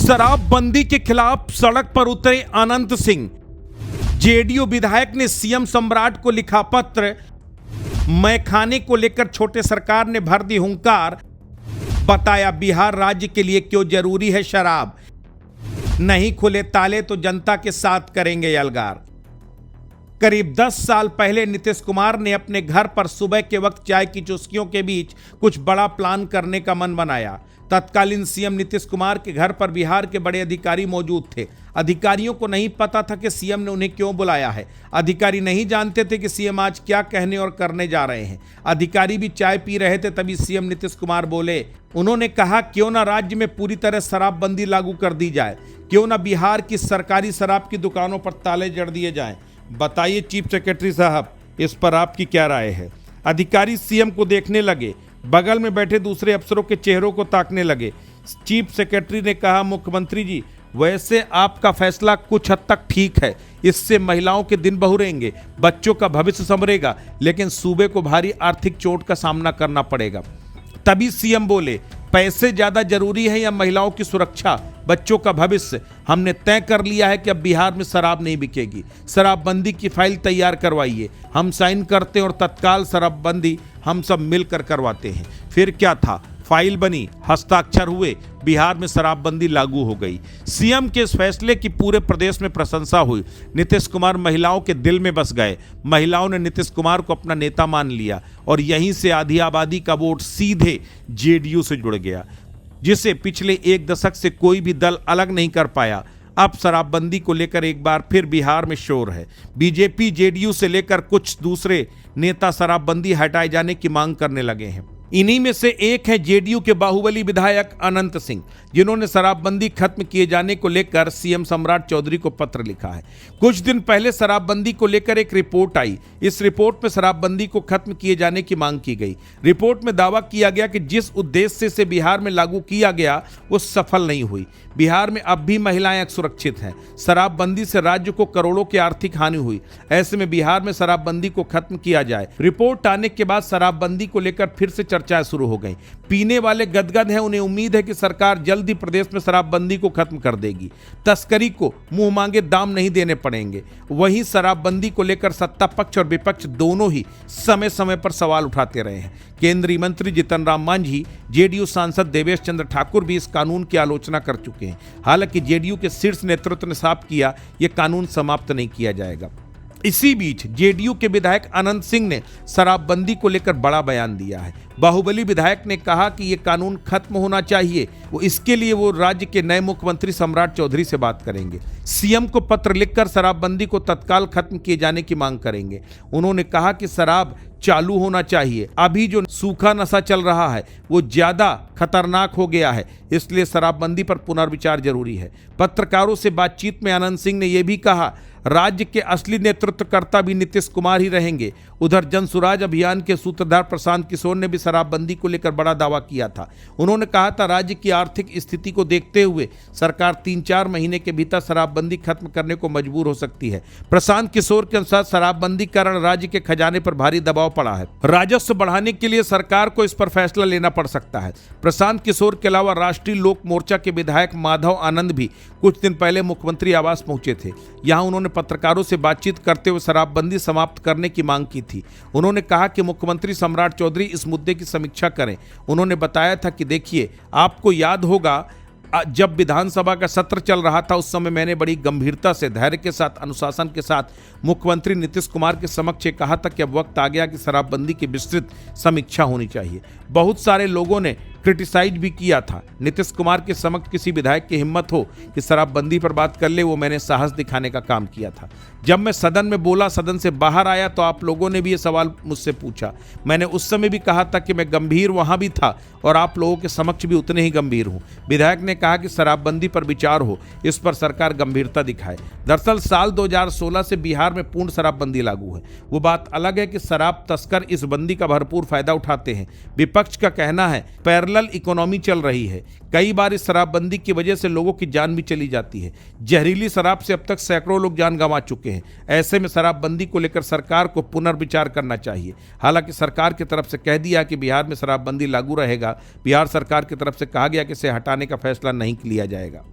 शराबबंदी के खिलाफ सड़क पर उतरे अनंत सिंह। जेडीयू विधायक ने सीएम सम्राट को लिखा पत्र। मैखाने को लेकर छोटे सरकार ने भर दी हुंकार। बताया बिहार राज्य के लिए क्यों जरूरी है शराब। नहीं खुले ताले तो जनता के साथ करेंगे अलगार। करीब 10 साल पहले नीतीश कुमार ने अपने घर पर सुबह के वक्त चाय की चुस्कियों के बीच कुछ बड़ा प्लान करने का मन बनाया। तत्कालीन सीएम नीतीश कुमार के घर पर बिहार के बड़े अधिकारी मौजूद थे। अधिकारियों को नहीं पता था कि सीएम ने उन्हें क्यों बुलाया है। अधिकारी नहीं जानते थे कि सीएम आज क्या कहने और करने जा रहे हैं। अधिकारी भी चाय पी रहे थे, तभी सीएम नीतीश कुमार बोले। उन्होंने कहा, क्यों ना राज्य में पूरी तरह शराबबंदी लागू कर दी जाए, क्यों ना बिहार की सरकारी शराब की दुकानों पर ताले जड़ दिए जाएं। बताइए चीफ सेक्रेटरी साहब, इस पर आपकी क्या राय है। अधिकारी सीएम को देखने लगे, बगल में बैठे दूसरे अफसरों के चेहरों को ताकने लगे। चीफ सेक्रेटरी ने कहा, मुख्यमंत्री जी, वैसे आपका फैसला कुछ हद तक ठीक है। इससे महिलाओं के दिन बहुरेंगे, बच्चों का भविष्य संवरेगा, लेकिन सूबे को भारी आर्थिक चोट का सामना करना पड़ेगा। तभी सीएम बोले, पैसे ज्यादा जरूरी है या महिलाओं की सुरक्षा, बच्चों का भविष्य। हमने तय कर लिया है कि अब बिहार में शराब नहीं बिकेगी। शराबबंदी की फाइल तैयार करवाइए, हम साइन करते हैं और तत्काल शराबबंदी हम सब मिलकर करवाते हैं। फिर क्या था, फाइल बनी, हस्ताक्षर हुए, बिहार में शराबबंदी लागू हो गई। सीएम के इस फैसले की पूरे प्रदेश में प्रशंसा हुई। नीतीश कुमार महिलाओं के दिल में बस गए। महिलाओं ने नीतीश कुमार को अपना नेता मान लिया और यहीं से आधी आबादी का वोट सीधे जेडीयू से जुड़ गया, जिसे पिछले 1 दशक से कोई भी दल अलग नहीं कर पाया। अब शराबबंदी को लेकर एक बार फिर बिहार में शोर है। बीजेपी, जेडीयू से लेकर कुछ दूसरे नेता शराबबंदी हटाए जाने की मांग करने लगे हैं। इन्हीं में से एक है जेडीयू के बाहुबली विधायक अनंत सिंह, जिन्होंने शराबबंदी खत्म किए जाने को लेकर सीएम सम्राट चौधरी को पत्र लिखा है। कुछ दिन पहले शराबबंदी को लेकर एक रिपोर्ट आई। इस रिपोर्ट में शराबबंदी को खत्म किए जाने की मांग की गई। रिपोर्ट में दावा किया गया कि जिस उद्देश्य से बिहार में लागू किया गया वो सफल नहीं हुई। बिहार में अब भी महिलाएं असुरक्षित हैं। शराबबंदी से राज्य को करोड़ों की आर्थिक हानि हुई। ऐसे में बिहार में शराबबंदी को खत्म किया जाए। रिपोर्ट आने के बाद शराबबंदी को लेकर फिर से चर्चाएं शुरू हो गई। पीने वाले गदगद हैं, उन्हें उम्मीद है कि सरकार जल्द ही प्रदेश में शराबबंदी को खत्म कर देगी। तस्करी को मुंह मांगे दाम नहीं देने पड़ेंगे। वहीं शराबबंदी को लेकर सत्ता पक्ष और विपक्ष दोनों ही समय समय पर सवाल उठाते रहे हैं। केंद्रीय मंत्री जीतन राम मांझी, जेडीयू सांसद देवेश चंद्र ठाकुर भी इस कानून की आलोचना कर चुके हैं। हालांकि जेडीयू के शीर्ष नेतृत्व ने साफ किया, यह कानून समाप्त नहीं किया जाएगा। इसी बीच जेडीयू के विधायक अनंत सिंह ने शराबबंदी को लेकर बड़ा बयान दिया है। बाहुबली विधायक ने कहा कि यह कानून खत्म होना चाहिए। इसके लिए वो राज्य के नए मुख्यमंत्री सम्राट चौधरी से बात करेंगे। सीएम को पत्र लिखकर शराबबंदी को तत्काल खत्म किए जाने की मांग करेंगे। उन्होंने कहा कि शराब चालू होना चाहिए। अभी जो सूखा नशा चल रहा है वो ज्यादा खतरनाक हो गया है, इसलिए शराबबंदी पर पुनर्विचार जरूरी है। पत्रकारों से बातचीत में अनंत सिंह ने यह भी कहा, राज्य के असली नेतृत्वकर्ता भी नीतीश कुमार ही रहेंगे। उधर जनसुराज अभियान के सूत्रधार प्रशांत किशोर ने भी शराबबंदी को लेकर बड़ा दावा किया था। उन्होंने कहा था, राज्य की आर्थिक स्थिति को देखते हुए सरकार 3-4 महीने के भीतर शराबबंदी खत्म करने को मजबूर हो सकती है। प्रशांत किशोर के अनुसार शराबबंदी के कारण राज्य के खजाने पर भारी दबाव पड़ा है। राजस्व बढ़ाने के लिए सरकार को इस पर फैसला लेना पड़ सकता है। प्रशांत किशोर के अलावा राष्ट्रीय लोक मोर्चा के विधायक माधव आनंद भी कुछ दिन पहले मुख्यमंत्री आवास पहुंचे थे। यहां उन्होंने पत्रकारों से बातचीत करते हुए शराबबंदी समाप्त करने की मांग की थी। उन्होंने कहा कि मुख्यमंत्री सम्राट चौधरी इस मुद्दे की समीक्षा करें। उन्होंने बताया था कि देखिए, आपको याद होगा जब विधानसभा का सत्र चल रहा था, उस समय मैंने बड़ी गंभीरता से, धैर्य के साथ, अनुशासन के साथ मुख्यमंत्री नीतीश कुमार के समक्ष कहा था कि अब वक्त आ गया कि शराबबंदी की विस्तृत समीक्षा होनी चाहिए। बहुत सारे लोगों ने क्रिटिसाइज भी किया था। नीतीश कुमार के समक्ष किसी विधायक की हिम्मत हो कि शराबबंदी पर बात कर ले, वो मैंने साहस दिखाने का काम किया था। जब मैं सदन में बोला, सदन से बाहर आया, तो आप लोगों ने भी ये सवाल मुझसे पूछा। मैंने उस समय भी कहा था कि मैं गंभीर वहां भी था और आप लोगों के समक्ष भी उतने ही गंभीर हूं। विधायक ने कहा कि शराबबंदी पर विचार हो, इस पर सरकार गंभीरता दिखाए। दरअसल साल 2016 से बिहार में पूर्ण शराबबंदी लागू है। वो बात अलग है कि शराब तस्कर इस बंदी का भरपूर फायदा उठाते हैं। विपक्ष का कहना है पैरेलल इकोनॉमी चल रही है। कई बार इस शराबबंदी की वजह से लोगों की जान भी चली जाती है। जहरीली शराब से अब तक सैकड़ों लोग जान गंवा चुके हैं। ऐसे में शराबबंदी को लेकर सरकार को पुनर्विचार करना चाहिए। हालांकि सरकार की तरफ से कह दिया कि बिहार में शराबबंदी लागू रहेगा। बिहार सरकार की तरफ से कहा गया कि इसे हटाने का फैसला नहीं लिया जाएगा।